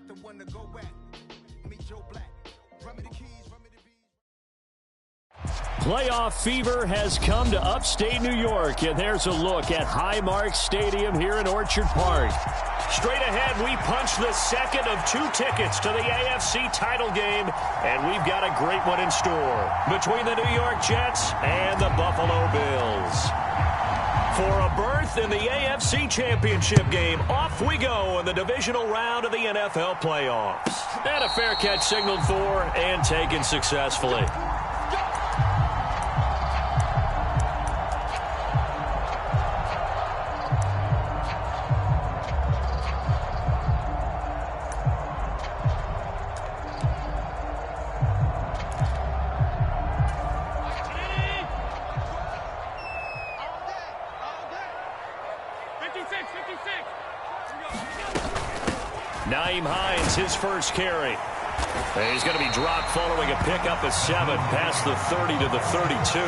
the one to go at. Meet Joe Black. Run me the keys, run me the bees. Playoff fever has come to upstate New York, and there's a look at Highmark Stadium here in Orchard Park. Straight ahead, we punch the second of 2 tickets to the AFC title game, and we've got a great one in store between the New York Jets and the Buffalo Bills. For a berth in the AFC Championship game, off we go in the divisional round of the NFL playoffs. And a fair catch signaled for and taken successfully. His first carry. He's going to be dropped following a pickup of 7 past the 30 to the 32.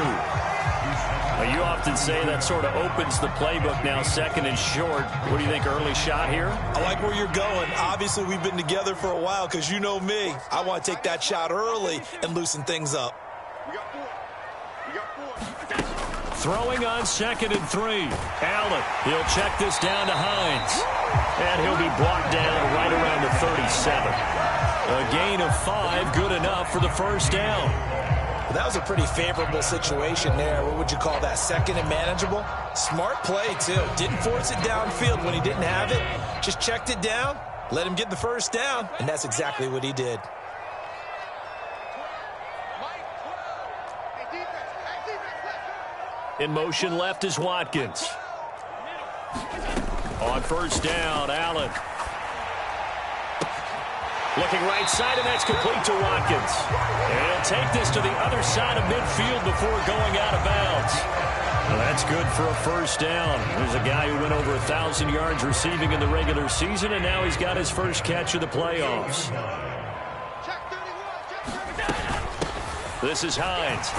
You often say that sort of opens the playbook now, second and short. What do you think, early shot here? I like where you're going. Obviously, we've been together for a while because you know me. I want to take that shot early and loosen things up. Throwing on 2nd and 3. Allen, he'll check this down to Hines. And he'll be brought down right around the 37. A gain of 5, good enough for the first down. Well, that was a pretty favorable situation there. What would you call that, 2nd and manageable? Smart play, too. Didn't force it downfield when he didn't have it. Just checked it down, let him get the first down, and that's exactly what he did. In motion left is Watkins. On first down, Allen. Looking right side, and that's complete to Watkins. And he'll take this to the other side of midfield before going out of bounds. Well, that's good for a first down. There's a guy who went over 1,000 yards receiving in the regular season, and now he's got his first catch of the playoffs. This is Hines.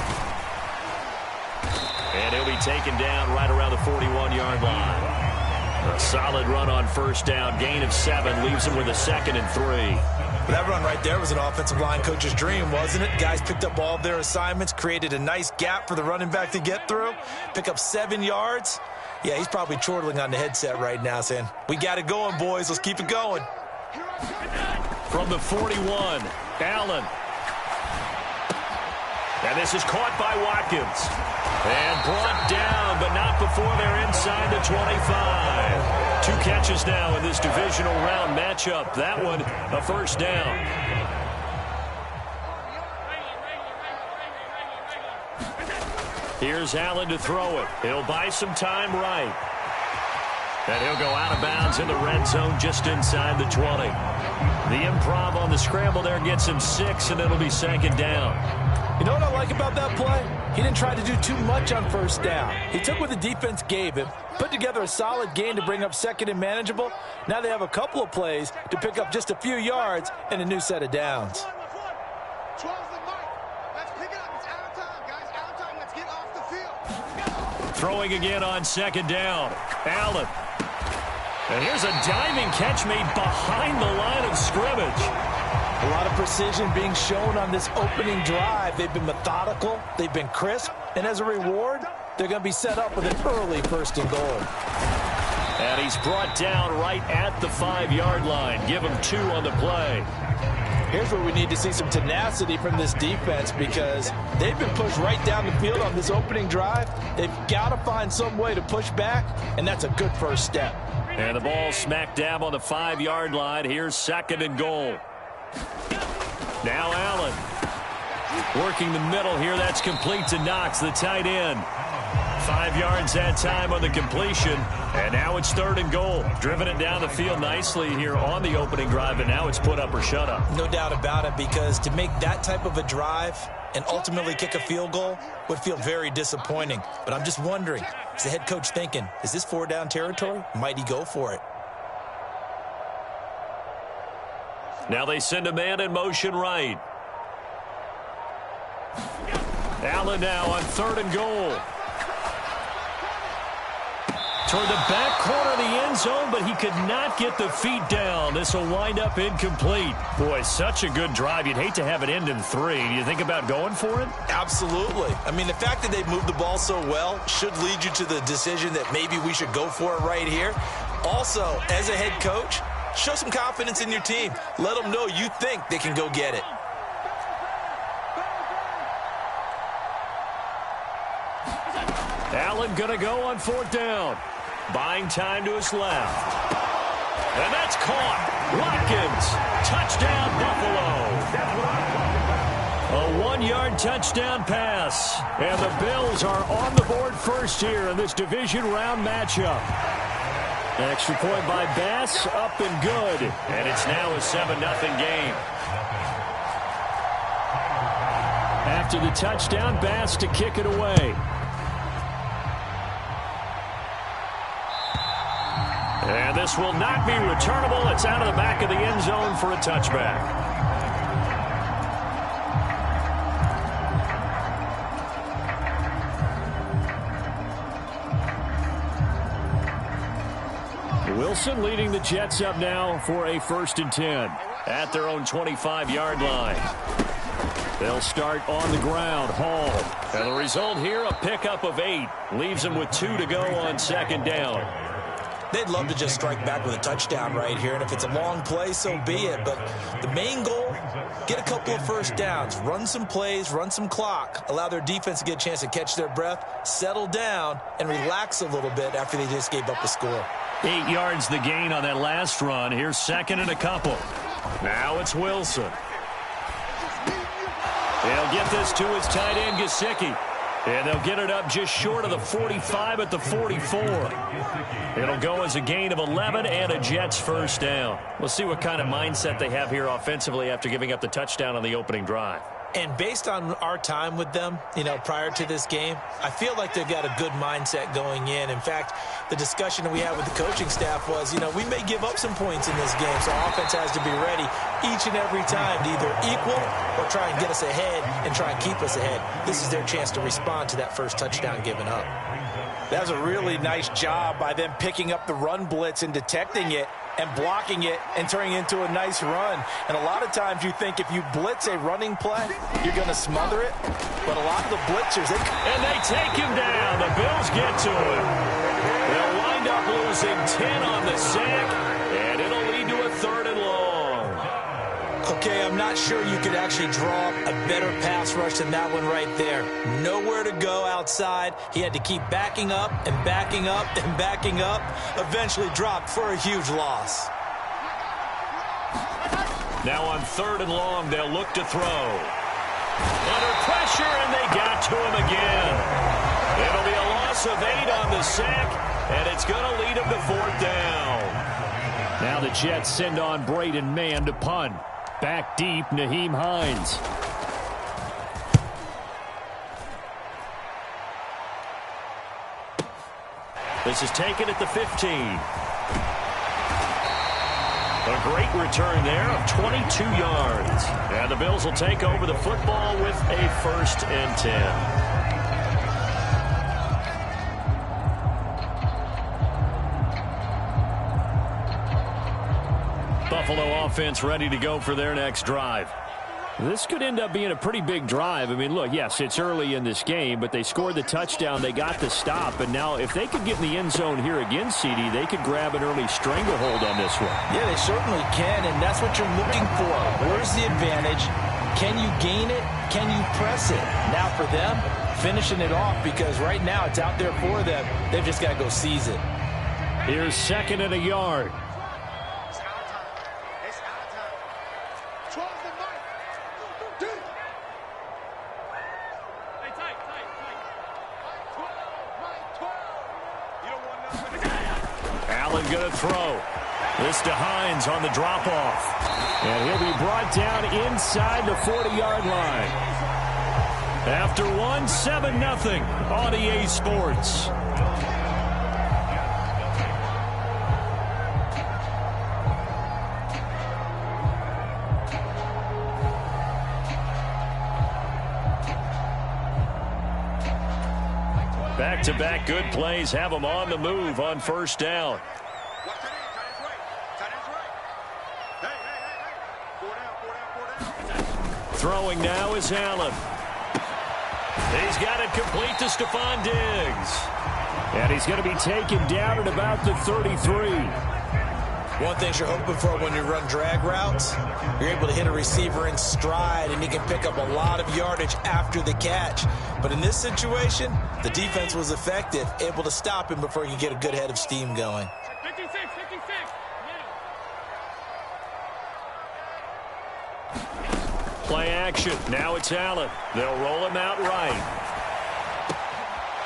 And he'll be taken down right around the 41-yard line. A solid run on first down. Gain of 7 leaves him with a 2nd and 3. That run right there was an offensive line coach's dream, wasn't it? Guys picked up all of their assignments, created a nice gap for the running back to get through, pick up 7 yards. Yeah, he's probably chortling on the headset right now saying, we got it going, boys. Let's keep it going. From the 41, Allen. And this is caught by Watkins. And brought down, but not before they're inside the 25. 2 catches now in this divisional round matchup. That one, a first down. Here's Allen to throw it. He'll buy some time right. And he'll go out of bounds in the red zone just inside the 20. The improv on the scramble there gets him 6, and it'll be 2nd down. You know what I like about that play? He didn't try to do too much on first down. He took what the defense gave him, put together a solid gain to bring up 2nd and manageable. Now they have a couple of plays to pick up just a few yards and a new set of downs. Throwing again on 2nd down. Allen. And here's a diving catch made behind the line of scrimmage. A lot of precision being shown on this opening drive. They've been methodical, they've been crisp, and as a reward, they're going to be set up with an early 1st and goal. And he's brought down right at the 5-yard line. Give him 2 on the play. Here's where we need to see some tenacity from this defense because they've been pushed right down the field on this opening drive. They've got to find some way to push back, and that's a good first step. And the ball smack dab on the 5-yard line. Here's 2nd and goal. Now Allen. Working the middle here. That's complete to Knox, the tight end. 5 yards that time on the completion. And now it's 3rd and goal. Driven it down the field nicely here on the opening drive, and now it's put up or shut up. No doubt about it, because to make that type of a drive and ultimately kick a field goal would feel very disappointing. But I'm just wondering, is the head coach thinking, is this 4-down territory? Might he go for it? Now they send a man in motion right. Allen now on 3rd and goal. toward the back corner of the end zone, but he could not get the feet down. This will wind up incomplete. Boy, such a good drive. You'd hate to have it end in 3. Do you think about going for it? Absolutely. I mean, the fact that they moved the ball so well should lead you to the decision that maybe we should go for it right here. Also, as a head coach, show some confidence in your team. Let them know you think they can go get it. Allen going to go on 4th down. Buying time to his left. And that's caught. Watkins. Touchdown, Buffalo. A 1-yard touchdown pass. And the Bills are on the board first here in this division round matchup. An extra point by Bass, up and good. And it's now a 7-0 game. After the touchdown, Bass to kick it away. And this will not be returnable. It's out of the back of the end zone for a touchback. Wilson leading the Jets up now for a 1st and 10 at their own 25-yard line. They'll start on the ground. Hall. And the result here, a pickup of 8. Leaves them with 2 to go on 2nd down. They'd love to just strike back with a touchdown right here, and if it's a long play, so be it. But the main goal, get a couple of 1st downs, run some plays, run some clock, allow their defense to get a chance to catch their breath, settle down, and relax a little bit after they just gave up a score. 8 yards the gain on that last run. Here's 2nd and a couple. Now it's Wilson. He'll get this to his tight end, Gesicki. And they'll get it up just short of the 45 at the 44. It'll go as a gain of 11 and a Jets 1st down. We'll see what kind of mindset they have here offensively after giving up the touchdown on the opening drive. And based on our time with them, prior to this game, I feel like they've got a good mindset going in. In fact, the discussion that we had with the coaching staff was, we may give up some points in this game, so our offense has to be ready each and every time to either equal or try and get us ahead and try and keep us ahead. This is their chance to respond to that first touchdown given up. That was a really nice job by them picking up the run blitz and detecting it and blocking it and turning it into a nice run. And a lot of times you think if you blitz a running play, you're going to smother it. But a lot of the blitzers, and they take him down. The Bills get to him. They'll wind up losing 10 on the sack, and it'll lead to a 3rd and long. Okay, I'm not sure you could actually draw a better pass rush than that one right there. Nowhere to go outside. He had to keep backing up and backing up and backing up. Eventually dropped for a huge loss. Now on 3rd and long, they'll look to throw. Under pressure, and they got to him again. It'll be a loss of 8 on the sack, and it's going to lead him to 4th down. Now the Jets send on Braden Mann to punt. Back deep, Nyheim Hines. This is taken at the 15. A great return there of 22 yards. And the Bills will take over the football with a 1st and 10. Buffalo offense ready to go for their next drive. This could end up being a pretty big drive. I mean, look, yes, it's early in this game, but they scored the touchdown. They got the stop. And now if they could get in the end zone here again, CD, they could grab an early stranglehold on this one. Yeah, they certainly can, and that's what you're looking for. Where's the advantage? Can you gain it? Can you press it? Now for them, finishing it off, because right now it's out there for them. They've just got to go seize it. Here's 2nd and a yard. Allen going to throw. This to Hines on the drop-off. And he'll be brought down inside the 40-yard line. After one, 7-0 on EA Sports. Back-to-back good plays have them on the move on first down. Throwing now is Allen. He's got it complete to Stephon Diggs. And he's going to be taken down at about the 33. One thing you're hoping for when you run drag routes, you're able to hit a receiver in stride, and he can pick up a lot of yardage after the catch. But in this situation, the defense was effective, able to stop him before he could get a good head of steam going. 56. Play action. Now it's Allen. They'll roll him out right.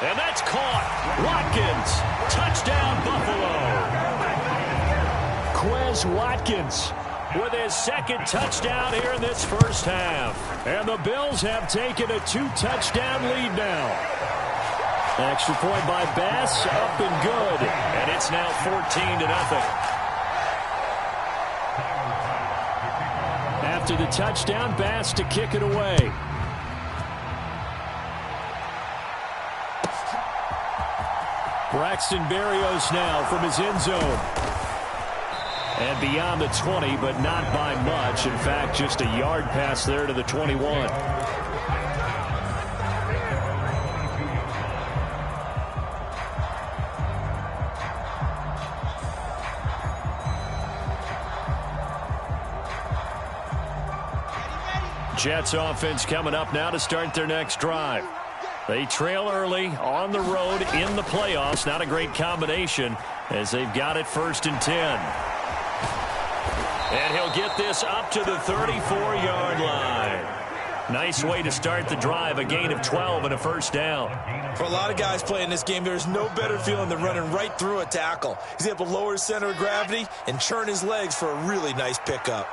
And that's caught. Watkins. Touchdown, Buffalo. Quez Watkins with his second touchdown here in this first half. And the Bills have taken a 2-touchdown lead now. Extra point by Bass, up and good. And it's now 14-0. After the touchdown, Bass to kick it away. Braxton Berrios now from his end zone. And beyond the 20, but not by much. In fact, just a yard pass there to the 21. Jets offense coming up now to start their next drive. They trail early on the road in the playoffs. Not a great combination as they've got it 1st and 10. And he'll get this up to the 34-yard line. Nice way to start the drive, a gain of 12 and a first down. For a lot of guys playing this game, there's no better feeling than running right through a tackle. He's able to lower his center of gravity and churn his legs for a really nice pickup.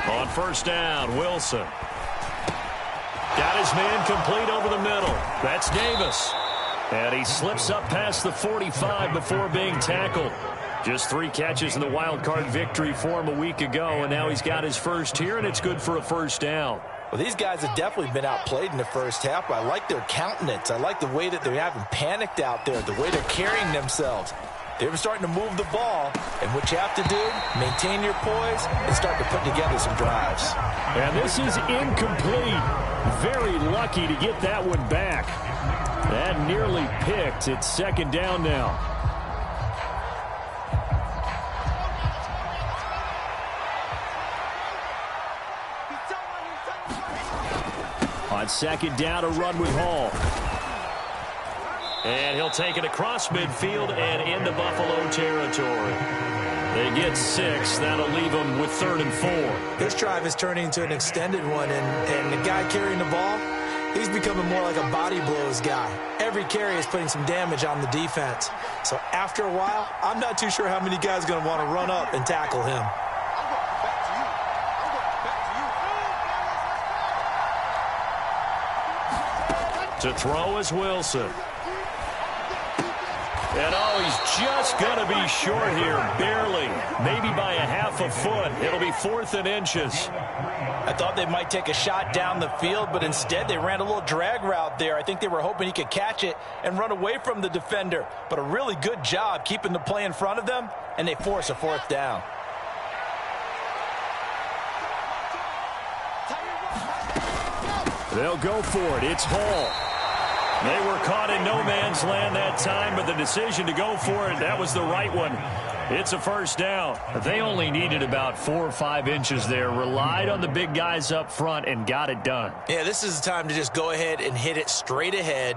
On first down, Wilson. Got his man complete over the middle. That's Davis. And he slips up past the 45 before being tackled. Just 3 catches in the wild card victory for him a week ago, and now he's got his first here, and it's good for a first down. Well, these guys have definitely been outplayed in the first half, but I like their countenance. I like the way that they haven't panicked out there, the way they're carrying themselves. They were starting to move the ball, and what you have to do, maintain your poise and start to put together some drives. And this is incomplete. Very lucky to get that one back. That nearly picked. It's 2nd down now. On 2nd down, a run with Hall. And he'll take it across midfield and into Buffalo territory. They get 6. That'll leave them with 3rd and 4. This drive is turning into an extended one, and the guy carrying the ball, he's becoming more like a body blows guy. Every carry is putting some damage on the defense. So after a while, I'm not too sure how many guys are going to want to run up and tackle him. To throw is Wilson. And he's just going to be short here, barely. Maybe by a half a foot. It'll be 4th and inches. I thought they might take a shot down the field, but instead they ran a little drag route there. I think they were hoping he could catch it and run away from the defender. But a really good job keeping the play in front of them, and they force a 4th down. They'll go for it. It's Hall. They were caught in no man's land that time, but the decision to go for it, that was the right one. It's a first down. They only needed about 4 or 5 inches there, relied on the big guys up front, and got it done. Yeah, this is the time to just go ahead and hit it straight ahead.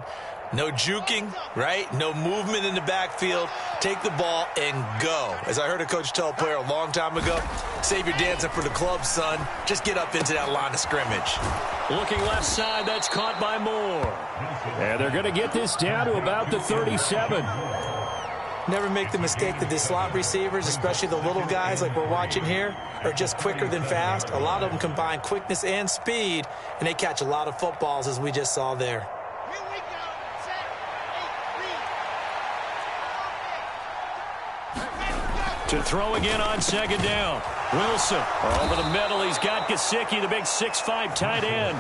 No juking, right? No movement in the backfield. Take the ball and go. As I heard a coach tell a player a long time ago, save your dancing for the club, son. Just get up into that line of scrimmage. Looking left side, that's caught by Moore. And they're going to get this down to about the 37. Never make the mistake that the slot receivers, especially the little guys like we're watching here, are just quicker than fast. A lot of them combine quickness and speed, and they catch a lot of footballs, as we just saw there. To throw again on second down. Wilson over the middle. He's got Gesicki, the big 6'5" tight end.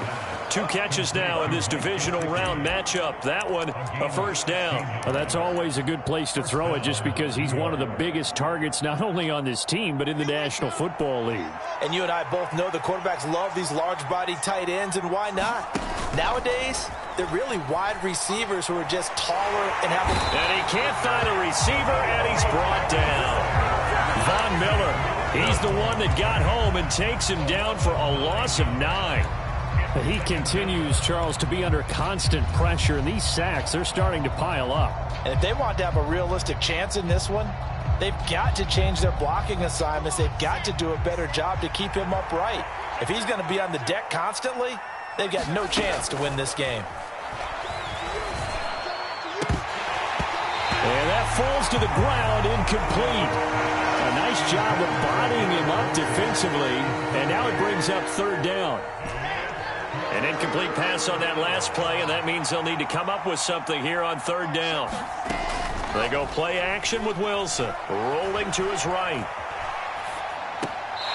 2 catches now in this divisional round matchup. That one a first down. Well, that's always a good place to throw it just because he's one of the biggest targets not only on this team but in the National Football League. And you and I both know the quarterbacks love these large-bodied tight ends, and why not? Nowadays, they're really wide receivers who are just taller and have a... And he can't find a receiver, and he's brought down. Von Miller, he's the one that got home and takes him down for a loss of 9. He continues, Charles, to be under constant pressure, and these sacks, they're starting to pile up. And if they want to have a realistic chance in this one, they've got to change their blocking assignments. They've got to do a better job to keep him upright. If he's going to be on the deck constantly, they've got no chance to win this game. And that falls to the ground, incomplete. A nice job of bodying him up defensively, and now it brings up third down. An incomplete pass on that last play, and that means they'll need to come up with something here on third down. They go play action with Wilson, rolling to his right.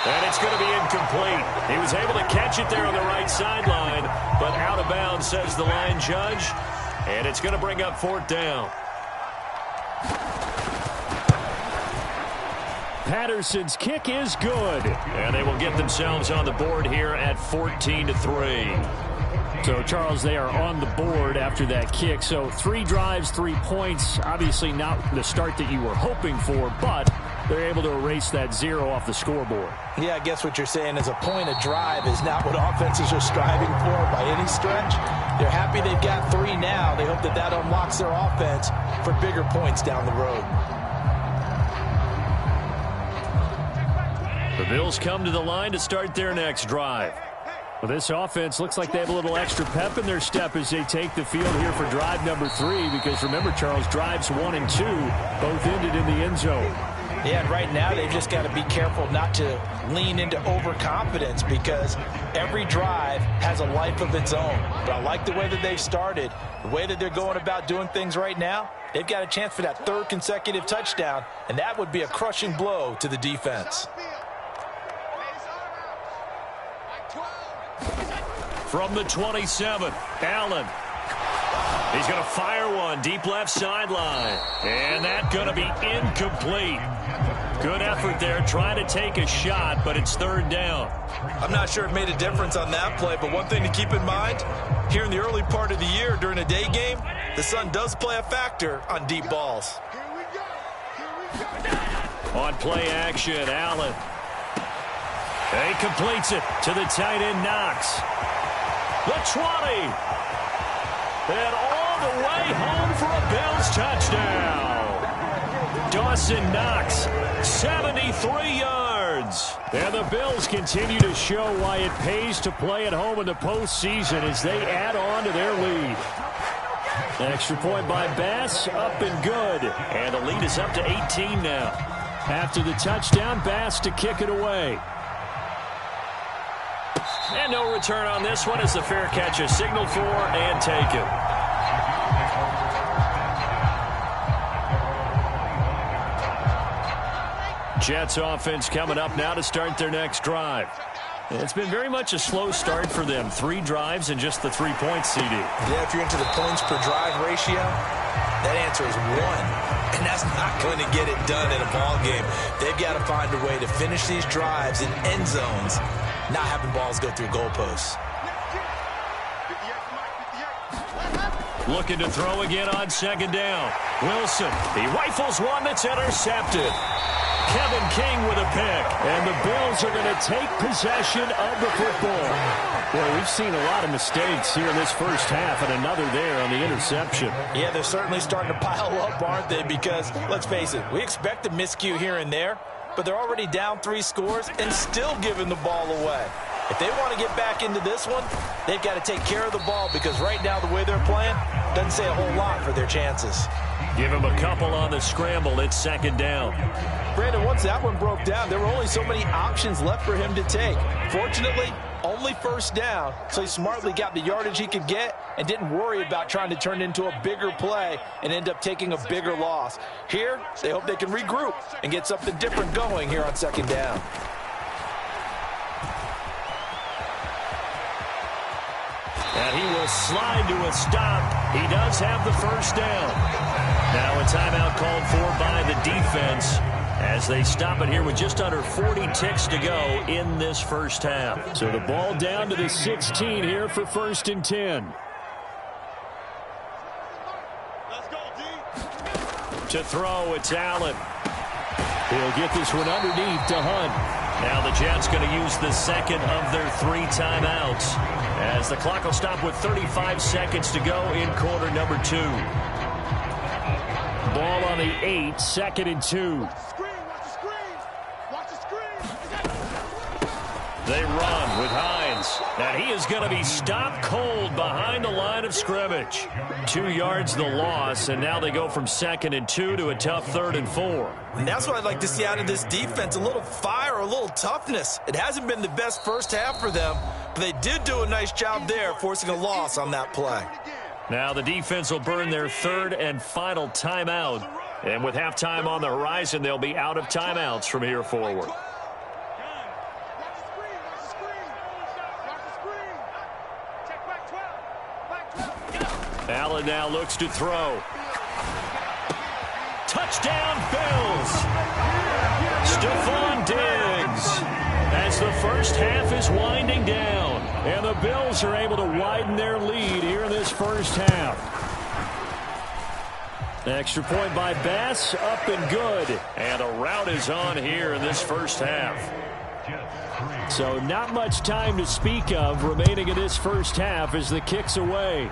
And it's going to be incomplete. He was able to catch it there on the right sideline, but out of bounds, says the line judge. And it's going to bring up fourth down. Patterson's kick is good. And they will get themselves on the board here at 14-3. So, Charles, they are on the board after that kick. So 3 drives, 3 points. Obviously not the start that you were hoping for, but they're able to erase that 0 off the scoreboard. Yeah, I guess what you're saying is a point of drive is not what offenses are striving for by any stretch. They're happy they've got 3 now. They hope that that unlocks their offense for bigger points down the road. The Bills come to the line to start their next drive. Well, this offense looks like they have a little extra pep in their step as they take the field here for drive number 3, because remember, Charles, drives 1 and 2 both ended in the end zone. Yeah, and right now they've just got to be careful not to lean into overconfidence, because every drive has a life of its own. But I like the way that they've started, the way that they're going about doing things right now. They've got a chance for that 3rd consecutive touchdown, and that would be a crushing blow to the defense. From the 27, Allen. He's going to fire one deep left sideline. And that's going to be incomplete. Good effort there, trying to take a shot, but it's third down. I'm not sure it made a difference on that play, but one thing to keep in mind, here in the early part of the year during a day game, the sun does play a factor on deep balls. On play action, Allen. He completes it to the tight end, Knox. The 20. And all the way home for a Bills touchdown. Dawson Knox, 73 yards. And the Bills continue to show why it pays to play at home in the postseason as they add on to their lead. An extra point by Bass, up and good. And the lead is up to 18 now. After the touchdown, Bass to kick it away. And no return on this one as the fair catch is signaled for and taken. Jets offense coming up now to start their next drive. It's been very much a slow start for them. 3 drives and just the 3 points, CD. Yeah, if you're into the points per drive ratio, that answer is 1. And that's not going to get it done in a ball game. They've got to find a way to finish these drives in end zones, not having balls go through goalposts. Looking to throw again on second down. Wilson, he rifles one that's intercepted. Kevin King with a pick. And the Bills are going to take possession of the football. Boy, we've seen a lot of mistakes here in this first half, and another there on the interception. Yeah, they're certainly starting to pile up, aren't they? Because, let's face it, we expect a miscue here and there, but they're already down 3 scores and still giving the ball away. If they want to get back into this one, they've got to take care of the ball, because right now the way they're playing doesn't say a whole lot for their chances. Give him a couple on the scramble. It's second down. Brandon, once that one broke down, there were only so many options left for him to take. Fortunately, Only first down, so he smartly got the yardage he could get and didn't worry about trying to turn it into a bigger play and end up taking a bigger loss. Here, they hope they can regroup and get something different going here on second down. And he will slide to a stop. He does have the first down. Now a timeout called for by the defense as they stop it here with just under 40 ticks to go in this first half. So the ball down to the 16 here for 1st and 10. Let's go, D. To throw, it's Allen. He'll get this one underneath to Hunt. Now the Jets going to use the second of their 3 timeouts as the clock will stop with 35 seconds to go in quarter number 2. Ball on the 8, 2nd and 2. They run with Hines. And he is going to be stopped cold behind the line of scrimmage. 2 yards the loss, and now they go from 2nd and 2 to a tough 3rd and 4. And that's what I'd like to see out of this defense, a little fire, a little toughness. It hasn't been the best first half for them, but they did do a nice job there, forcing a loss on that play. Now the defense will burn their 3rd and final timeout. And with halftime on the horizon, they'll be out of timeouts from here forward. Allen now looks to throw. Touchdown, Bills! Stephon Diggs. As the first half is winding down, and the Bills are able to widen their lead here in this first half. Extra point by Bass, up and good. And a rout is on here in this first half. So not much time to speak of remaining in this first half as the kick's away.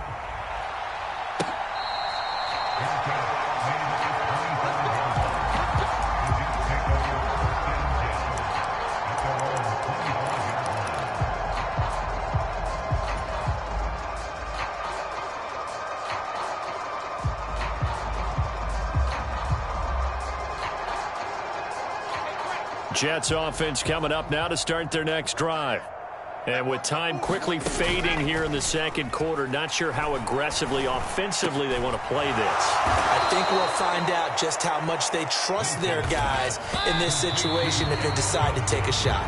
Jets offense coming up now to start their next drive. And with time quickly fading here in the second quarter, not sure how aggressively, offensively they want to play this. I think we'll find out just how much they trust their guys in this situation if they decide to take a shot.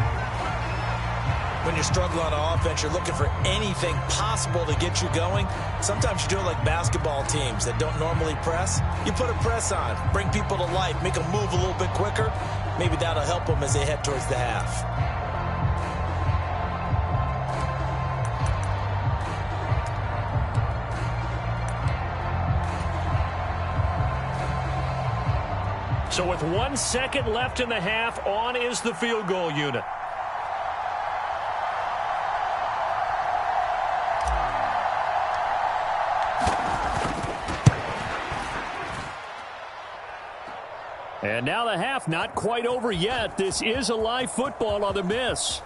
When you're struggling on offense, you're looking for anything possible to get you going. Sometimes you do it like basketball teams that don't normally press. You put a press on, bring people to life, make them move a little bit quicker. Maybe that'll help them as they head towards the half. So with 1 second left in the half, on is the field goal unit. And now the half not quite over yet. This is a live football on the miss.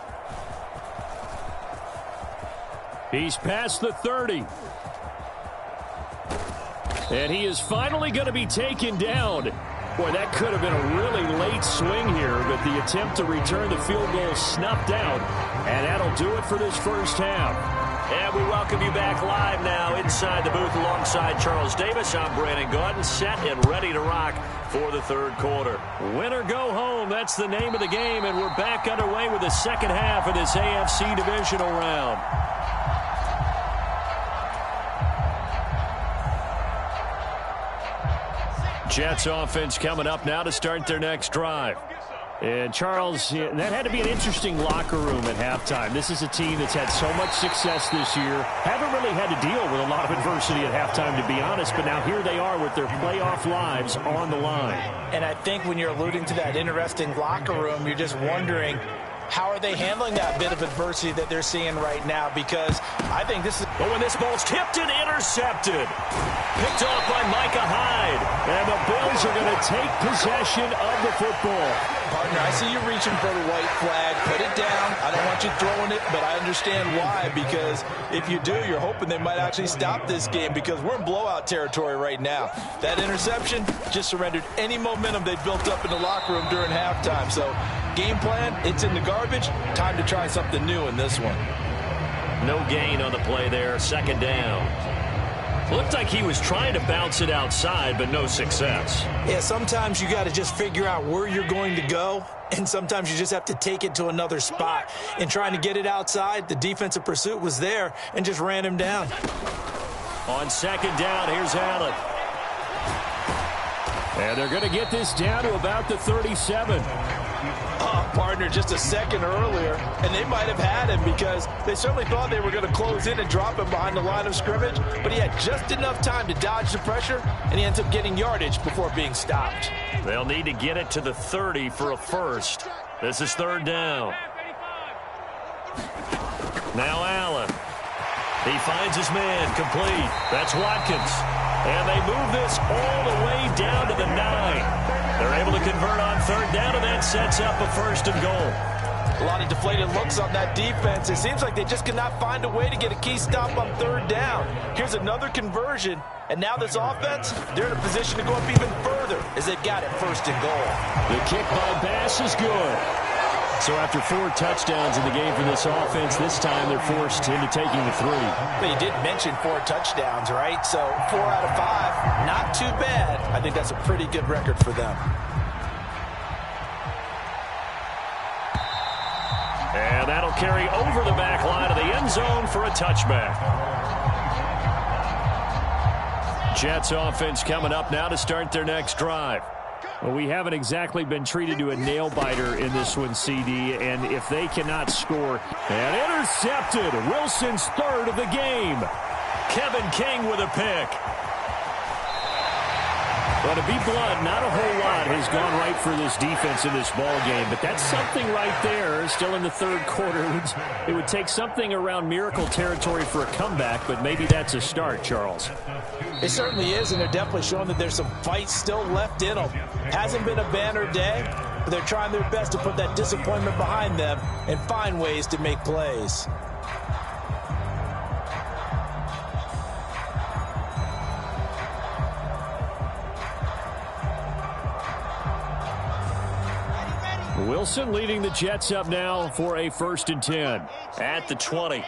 He's past the 30. And he is finally going to be taken down. Boy, that could have been a really late swing here, but the attempt to return the field goal snuffed out. And that'll do it for this first half. And we welcome you back live now inside the booth alongside Charles Davis. I'm Brandon Gaudin, set and ready to rock for the third quarter. Win or go home, that's the name of the game, and we're back underway with the second half of this AFC divisional round. Jets offense coming up now to start their next drive. And Charles, that had to be an interesting locker room at halftime. This is a team that's had so much success this year. Haven't really had to deal with a lot of adversity at halftime, to be honest. But now here they are with their playoff lives on the line. And I think when you're alluding to that interesting locker room, you're just wondering, how are they handling that bit of adversity that they're seeing right now? Because I think this is... But when this ball's tipped and intercepted. Picked off by Micah Hyde. And the Bills are going to take possession of the football. Partner, I see you reaching for the white flag. Put it down. I don't want you throwing it, but I understand why. Because if you do, you're hoping they might actually stop this game, because we're in blowout territory right now. That interception just surrendered any momentum they built up in the locker room during halftime. So game plan, it's in the garbage. Time to try something new in this one. No gain on the play there. Second down. Looked like he was trying to bounce it outside, but no success. Yeah, sometimes you got to just figure out where you're going to go, and sometimes you just have to take it to another spot. And trying to get it outside, the defensive pursuit was there and just ran him down. On second down, here's Allen. And they're going to get this down to about the 37. Partner, just a second earlier, and they might have had him because they certainly thought they were going to close in and drop him behind the line of scrimmage, but he had just enough time to dodge the pressure, and he ends up getting yardage before being stopped. They'll need to get it to the 30 for a first. This is third down. Now Allen. He finds his man complete. That's Watkins. And they move this all the way down to the 9. They're able to convert on third down, and that sets up a first and goal. A lot of deflated looks on that defense. It seems like they just cannot find a way to get a key stop on third down. Here's another conversion, and now this offense, they're in a position to go up even further as they've got it first and goal. The kick by Bass is good. So after 4 touchdowns in the game for this offense, this time they're forced into taking the 3. But you did mention 4 touchdowns, right? So 4 out of 5, not too bad. I think that's a pretty good record for them. And that'll carry over the back line of the end zone for a touchback. Jets offense coming up now to start their next drive. Well, we haven't exactly been treated to a nail-biter in this one, CD, and if they cannot score, and intercepted, Wilson's third of the game. Kevin King with a pick. Well, to be blunt, not a whole lot has gone right for this defense in this ball game, but that's something right there. Still in the third quarter. It would take something around miracle territory for a comeback, but maybe that's a start, Charles. It certainly is, and they're definitely showing that there's some fight still left in them. Hasn't been a banner day, but they're trying their best to put that disappointment behind them and find ways to make plays. Wilson leading the Jets up now for a 1st and 10 at the 20.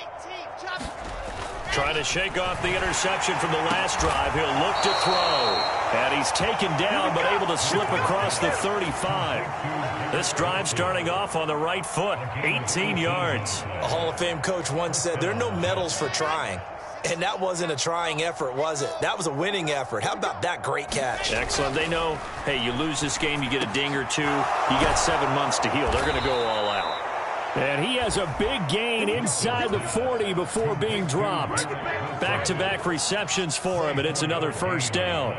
Trying to shake off the interception from the last drive. He'll look to throw. And he's taken down but able to slip across the 35. This drive starting off on the right foot. 18 yards. A Hall of Fame coach once said there are no medals for trying. And that wasn't a trying effort, was it? That was a winning effort. How about that great catch? Excellent. They know, hey, you lose this game, you get a ding or 2. You got 7 months to heal. They're going to go all out. And he has a big gain inside the 40 before being dropped. Back-to-back receptions for him, and it's another first down.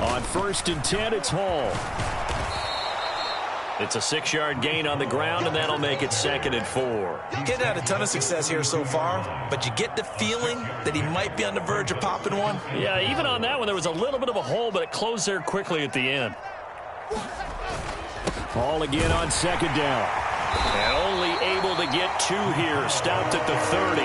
On 1st and 10, it's Hall. It's a 6-yard gain on the ground, and that'll make it 2nd and 4. Getting had a ton of success here so far, but you get the feeling that he might be on the verge of popping one. Yeah, even on that one, there was a little bit of a hole, but it closed there quickly at the end. Hall again on 2nd down. And only able to get 2 here. Stopped at the 30.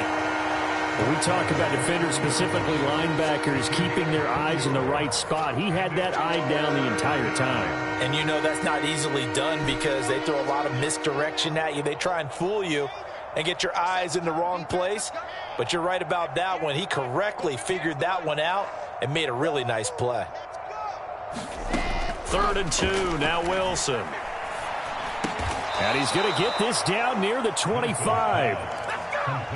When we talk about defenders, specifically linebackers, keeping their eyes in the right spot, he had that eye down the entire time. And you know that's not easily done because they throw a lot of misdirection at you. They try and fool you and get your eyes in the wrong place. But you're right about that one. He correctly figured that one out and made a really nice play. 3rd and 2, now Wilson. And he's going to get this down near the 25.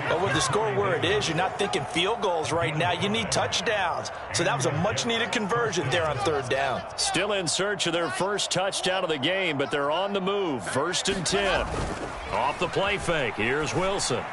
But with the score where it is, you're not thinking field goals right now. You need touchdowns. So that was a much-needed conversion there on 3rd down. Still in search of their first touchdown of the game, but they're on the move. 1st and 10. Off the play fake. Here's Wilson.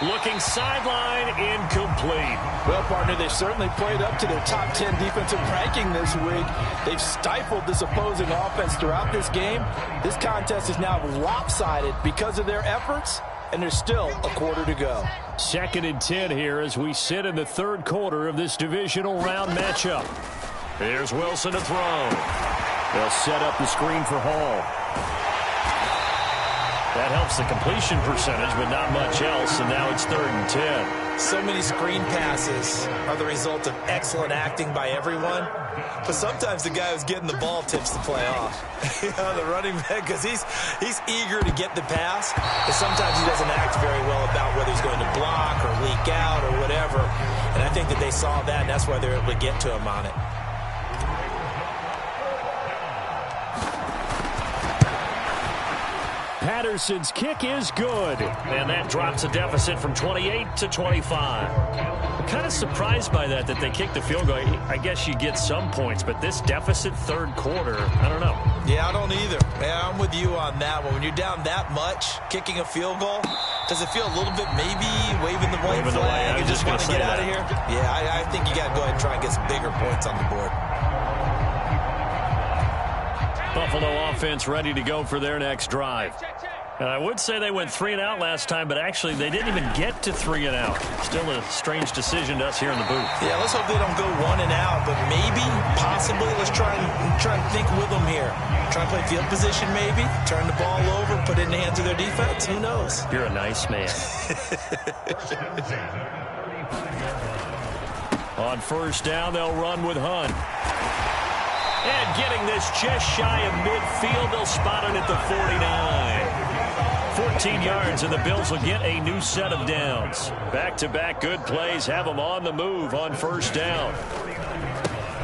Looking sideline, incomplete. Well, partner, they've certainly played up to their top 10 defensive ranking this week. They've stifled this opposing offense throughout this game. This contest is now lopsided because of their efforts, and there's still a quarter to go. 2nd and 10 here as we sit in the 3rd quarter of this divisional round matchup. Here's Wilson to throw. They'll set up the screen for Hall. That helps the completion percentage, but not much else, and now it's 3rd and 10. So many screen passes are the result of excellent acting by everyone, But sometimes the guy who's getting the ball tips the play off. The running back, because he's eager to get the pass, but sometimes he doesn't act very well about whether he's going to block or leak out or whatever. And I think that they saw that, and that's why they're able to get to him on it. Patterson's kick is good. And that drops a deficit from 28 to 25. I'm kind of surprised by that they kicked the field goal. I guess you get some points, but this deficit third quarter, I don't know. Yeah, I don't either. Yeah, I'm with you on that one. When you're down that much, kicking a field goal, does it feel a little bit maybe waving the white flag and just want to get out of here? Yeah, I think you got to go ahead and try and get some bigger points on the board. Buffalo offense ready to go for their next drive. And I would say they went 3 and out last time, but actually they didn't even get to 3 and out. Still a strange decision to us here in the booth. Yeah, let's hope they don't go 1 and out, but maybe, possibly, let's try and think with them here. Try and play field position maybe, turn the ball over, put it in the hands of their defense. Who knows? You're a nice man. On first down, they'll run with Hunt. And getting this just shy of midfield, they'll spot it at the 49. 14 yards, and the Bills will get a new set of downs. Back-to-back good plays have them on the move on first down.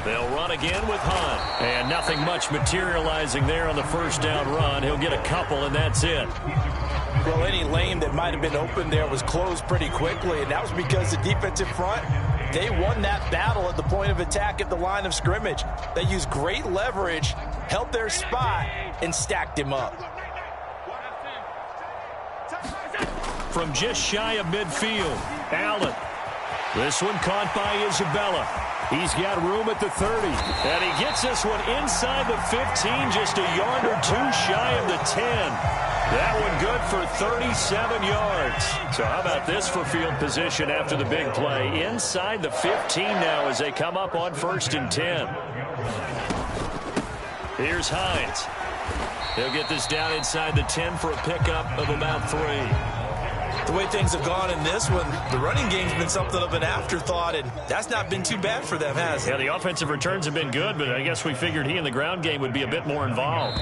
They'll run again with Hunt. And nothing much materializing there on the first down run. He'll get a couple, and that's it. Well, any lane that might have been open there was closed pretty quickly, and that was because the defensive front, they won that battle at the point of attack at the line of scrimmage. They used great leverage, held their spot, and stacked him up. From just shy of midfield, Allen. This one caught by Isabella. He's got room at the 30. And he gets this one inside the 15, just a yard or two shy of the 10. That one good for 37 yards. So how about this for field position after the big play? Inside the 15 now as they come up on 1st and 10. Here's Hines. He'll get this down inside the 10 for a pickup of about 3. The way things have gone in this one, the running game's been something of an afterthought, and that's not been too bad for them, has it? Yeah, the offensive returns have been good, but I guess we figured he in the ground game would be a bit more involved.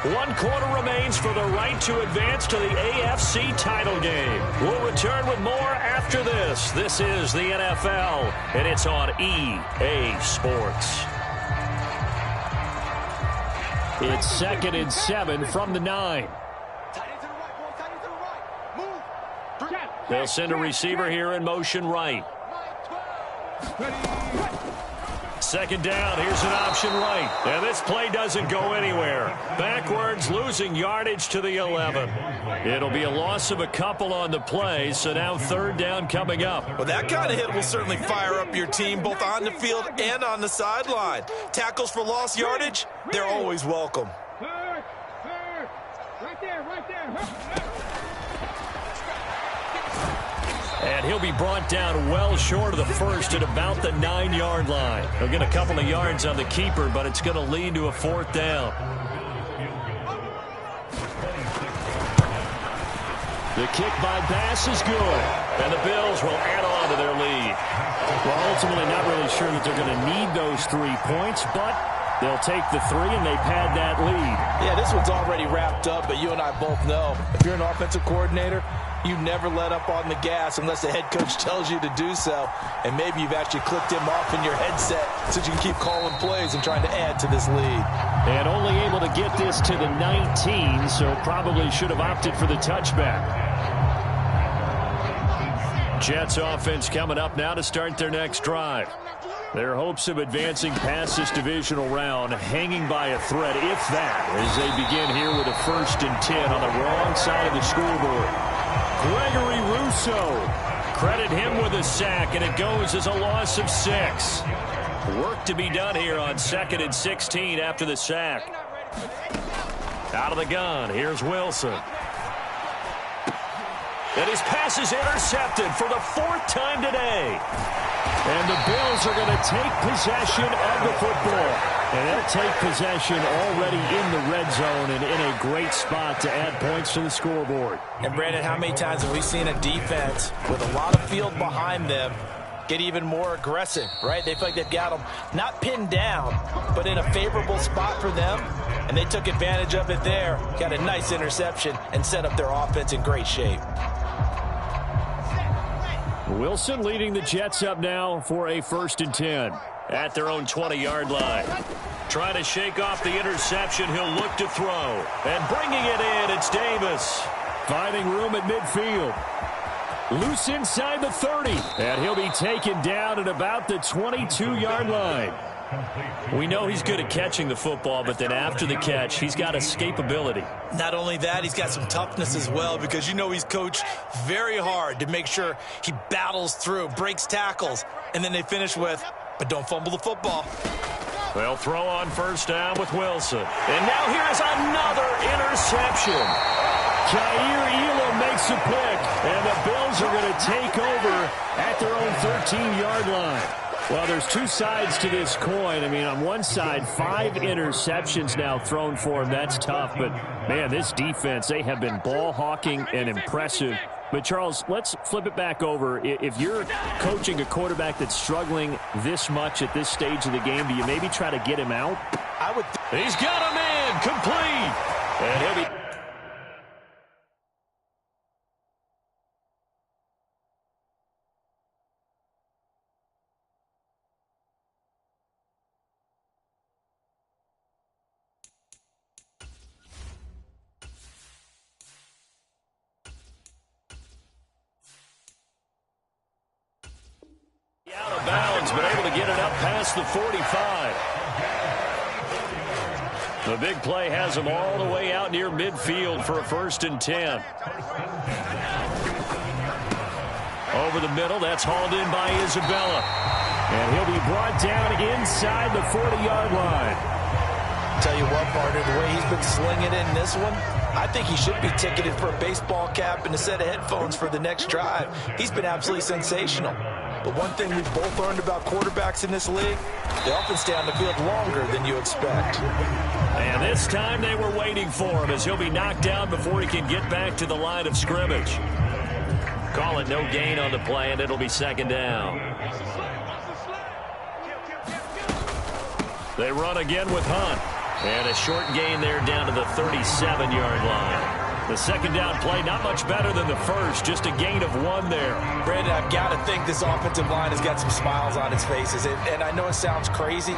1 quarter remains for the right to advance to the AFC title game. We'll return with more after this. This is the NFL, and it's on EA Sports. It's 2nd and 7 from the 9. They'll send a receiver here in motion right. 2nd down, here's an option right. And this play doesn't go anywhere. Backwards, losing yardage to the 11. It'll be a loss of a couple on the play, so now 3rd down coming up. Well, that kind of hit will certainly fire up your team, both on the field and on the sideline. Tackles for lost yardage, they're always welcome. Right there. And he'll be brought down well short of the first at about the 9-yard line. He'll get a couple of yards on the keeper, but it's going to lead to a 4th down. The kick by Bass is good, and the Bills will add on to their lead. Well, ultimately not really sure that they're going to need those 3 points, but they'll take the 3, and they've had that lead. Yeah, this one's already wrapped up, but you and I both know if you're an offensive coordinator, you never let up on the gas unless the head coach tells you to do so. And maybe you've actually clicked him off in your headset so you can keep calling plays and trying to add to this lead. And only able to get this to the 19, so probably should have opted for the touchback. Jets offense coming up now to start their next drive. Their hopes of advancing past this divisional round hanging by a thread, if that, as they begin here with a 1st and 10 on the wrong side of the scoreboard. Gregory Rousseau, credit him with a sack, and it goes as a loss of 6. Work to be done here on 2nd and 16 after the sack. Out of the gun, here's Wilson. And his pass is intercepted for the 4th time today. And the Bills are going to take possession of the football. And they'll take possession already in the red zone and in a great spot to add points to the scoreboard. And, Brandon, how many times have we seen a defense with a lot of field behind them get even more aggressive, right? They feel like they've got them not pinned down, but in a favorable spot for them, and they took advantage of it there. Got a nice interception and set up their offense in great shape. Wilson leading the Jets up now for a 1st and 10 at their own 20-yard line. Trying to shake off the interception. He'll look to throw. And bringing it in, it's Davis. Finding room at midfield. Loose inside the 30. And he'll be taken down at about the 22-yard line. We know he's good at catching the football, but then after the catch, he's got escapability. Not only that, he's got some toughness as well, because you know he's coached very hard to make sure he battles through, breaks tackles, and then they finish with, but don't fumble the football. They'll throw on 1st down with Wilson. And now here's another interception. Jair Elam makes a pick, and the Bills are going to take over at their own 13-yard line. Well, there's two sides to this coin. I mean, on one side, 5 interceptions now thrown for him. That's tough. But, man, this defense, they have been ball hawking and impressive. But, Charles, let's flip it back over. If you're coaching a quarterback that's struggling this much at this stage of the game, do you maybe try to get him out? He's got him in, complete. And he'll be... out of bounds, but able to get it up past the 45. The big play has him all the way out near midfield for a 1st and 10. Over the middle, that's hauled in by Isabella. And he'll be brought down inside the 40-yard line. Tell you what, partner, the way he's been slinging in this one, I think he should be ticketed for a baseball cap and a set of headphones for the next drive. He's been absolutely sensational. But one thing we've both learned about quarterbacks in this league, they often stay on the field longer than you expect. And this time they were waiting for him as he'll be knocked down before he can get back to the line of scrimmage. Call it no gain on the play, and it'll be 2nd down. They run again with Hunt. And a short gain there down to the 37-yard line. The 2nd down play, not much better than the first, just a gain of 1 there. Brandon, I've got to think this offensive line has got some smiles on its faces. And I know it sounds crazy,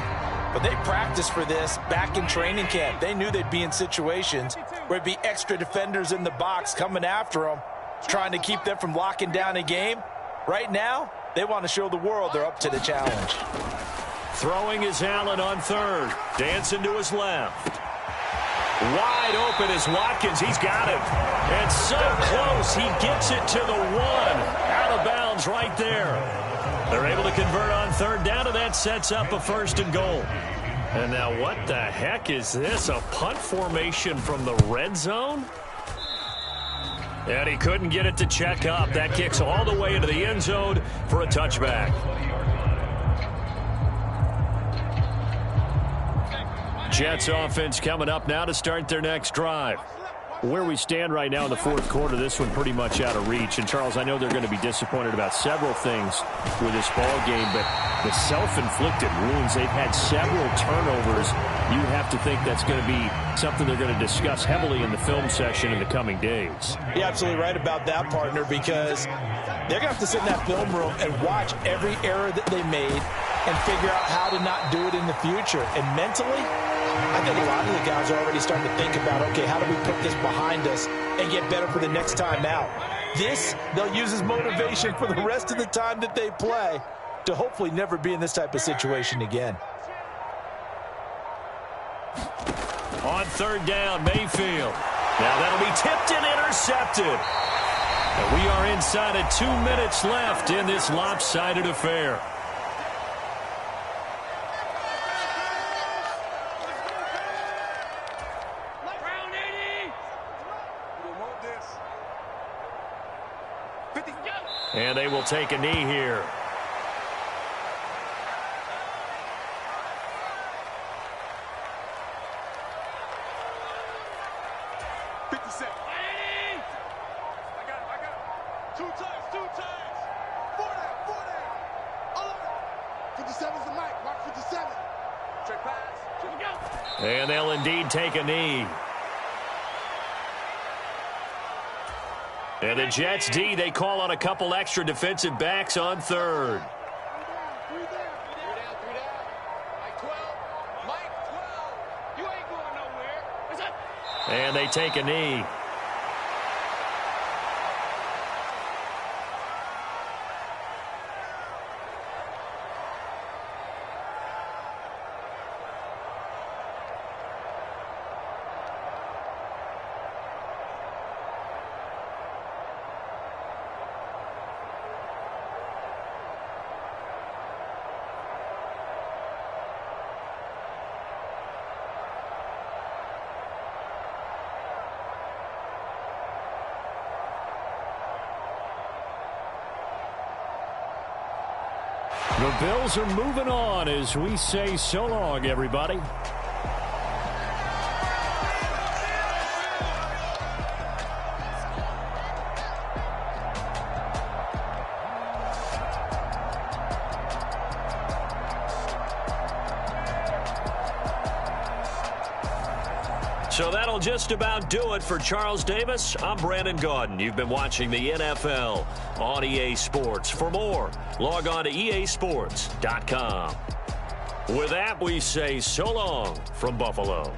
but they practiced for this back in training camp. They knew they'd be in situations where it'd be extra defenders in the box coming after them, trying to keep them from locking down a game. Right now, they want to show the world they're up to the challenge. Throwing is Allen on 3rd. Dancing to his left. Wide open is Watkins. He's got him. And so close, he gets it to the 1. Out of bounds right there. They're able to convert on 3rd down, and that sets up a 1st and goal. And now what the heck is this? A punt formation from the red zone? And he couldn't get it to check up. That kicks all the way into the end zone for a touchback. Jets offense coming up now to start their next drive. Where we stand right now in the 4th quarter, this one pretty much out of reach. And, Charles, I know they're going to be disappointed about several things with this ball game, but the self-inflicted wounds, they've had several turnovers. You have to think that's going to be something they're going to discuss heavily in the film session in the coming days. You're absolutely right about that, partner, because they're going to have to sit in that film room and watch every error that they made and figure out how to not do it in the future. And mentally, I think a lot of the guys are already starting to think about, okay, how do we put this behind us and get better for the next time out? This, they'll use as motivation for the rest of the time that they play to hopefully never be in this type of situation again. On 3rd down, Mayfield. Now that'll be tipped and intercepted. And we are inside of 2 minutes left in this lopsided affair. And they will take a knee here. 57's the mic. Mark 57. Trick pass. Here we go. And they'll indeed take a knee. And the Jets D, they call on a couple extra defensive backs on third. Three down. Mike 12. Mike 12. You ain't going nowhere. What's up? And they take a knee. The Bills are moving on as we say so long, everybody. So that'll just about do it for Charles Davis. I'm Brandon Gaudin. You've been watching the NFL on EA Sports. For more, log on to easports.com. With that, we say so long from Buffalo.